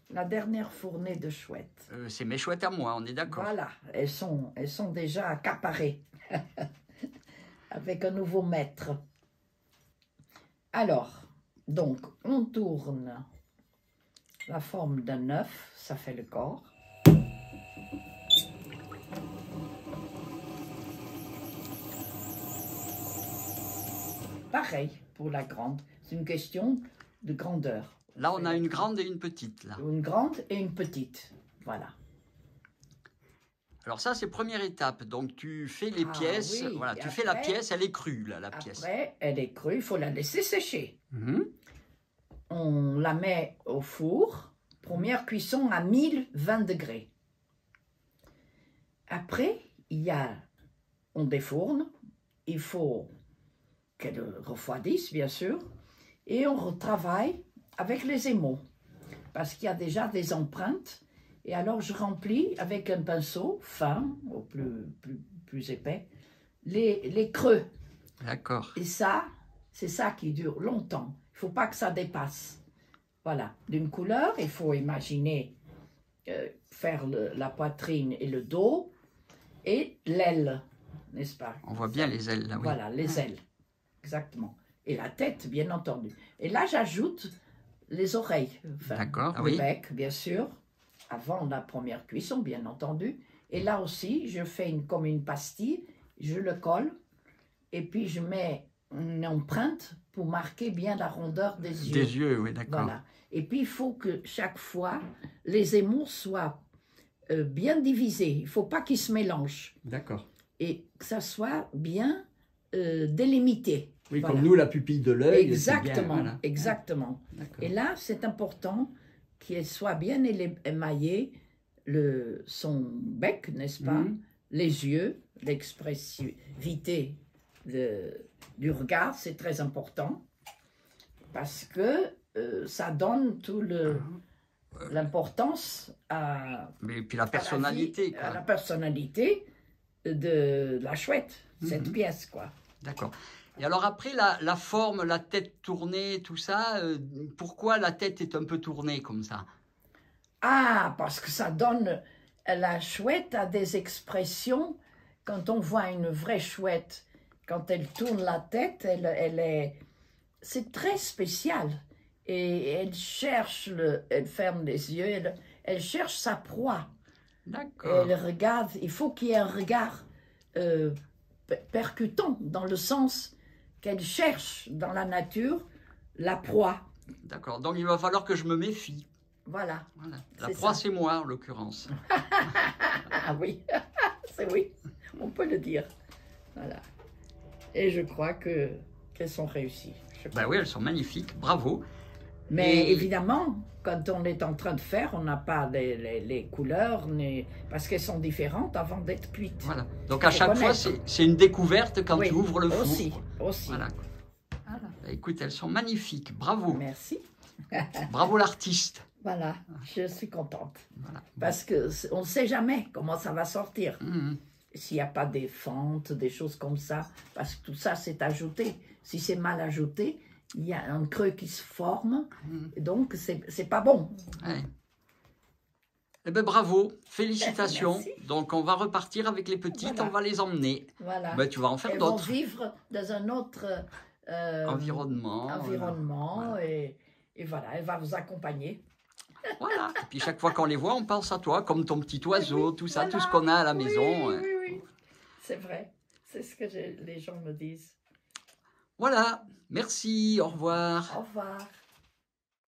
la dernière fournée de chouettes. C'est mes chouettes à moi, on est d'accord. Voilà, elles sont déjà accaparées avec un nouveau maître. Alors, donc, on tourne la forme d'un œuf, ça fait le corps. Pareil pour la grande, c'est une question de grandeur. Là, on a une grande et une petite. Là. Une grande et une petite, voilà. Alors ça, c'est première étape. Donc, tu fais les pièces. Oui. Voilà, tu fais la pièce, elle est crue, là, la pièce. Après, elle est crue, il faut la laisser sécher. Mmh. On la met au four, première cuisson à 1020 degrés. Après, on défourne, il faut qu'elle refroidisse, bien sûr, et on retravaille avec les émaux, parce qu'il y a déjà des empreintes. Et alors, je remplis avec un pinceau fin, au plus épais, les creux. D'accord. Et ça, c'est ça qui dure longtemps. Il ne faut pas que ça dépasse. Voilà. D'une couleur, il faut imaginer faire la poitrine et le dos et l'aile, n'est-ce pas? On voit bien les ailes, là, oui. Voilà, les ailes. Exactement. Et la tête, bien entendu. Et là, j'ajoute les oreilles. Enfin, d'accord, le bec, bien sûr. Avant la première cuisson, bien entendu. Et là aussi, je fais comme une pastille, je le colle, et puis je mets une empreinte pour marquer bien la rondeur des yeux. Des yeux, oui, d'accord. Voilà. Et puis, il faut que chaque fois, les émaux soient bien divisés. Il ne faut pas qu'ils se mélangent. D'accord. Et que ça soit bien délimité. Oui, voilà. Comme nous, la pupille de l'œil. Exactement, bien, voilà. exactement. Et là, c'est important qu'il soit bien émaillé son bec, n'est-ce pas? Les yeux, l'expressivité du regard, c'est très important parce que ça donne tout l'importance Mais puis la personnalité, à la personnalité de la chouette, cette pièce, quoi. D'accord. Et alors après, la forme, la tête tournée, tout ça, pourquoi la tête est un peu tournée comme ça? Ah, parce que ça donne... La chouette a des expressions. Quand on voit une vraie chouette, quand elle tourne la tête, c'est très spécial. Et elle cherche, elle ferme les yeux, elle cherche sa proie. D'accord. Elle regarde, il faut qu'il y ait un regard percutant, dans le sens qu'elle cherche dans la nature la proie. D'accord, donc il va falloir que je me méfie. Voilà. La proie, c'est moi, en l'occurrence. Ah oui, oui, on peut le dire. Voilà. Et je crois qu'elles sont réussies. Ben oui, elles sont magnifiques, bravo. Mais évidemment, quand on est en train de faire, on n'a pas les couleurs, parce qu'elles sont différentes avant d'être cuites. Voilà. Donc à chaque fois, c'est une découverte quand tu ouvres le four. Aussi. Voilà. Écoute, elles sont magnifiques, bravo. Merci. Bravo l'artiste. Voilà, je suis contente. Voilà. Parce qu'on ne sait jamais comment ça va sortir. S'il n'y a pas des fentes, des choses comme ça, parce que tout ça, c'est ajouté. Si c'est mal ajouté, il y a un creux qui se forme, donc c'est pas bon. Ouais. Eh bien, bravo, félicitations. Merci. Donc, on va repartir avec les petites, on va les emmener. Voilà. Ben, tu vas en faire d'autres. Elles vont vivre dans un autre environnement. Voilà. Et voilà, elle va vous accompagner. Voilà. Et puis chaque fois qu'on les voit, on pense à toi, comme ton petit oiseau, tout ça, tout ce qu'on a à la maison. Oui. C'est vrai. C'est ce que les gens me disent. Voilà. Merci. Au revoir. Au revoir.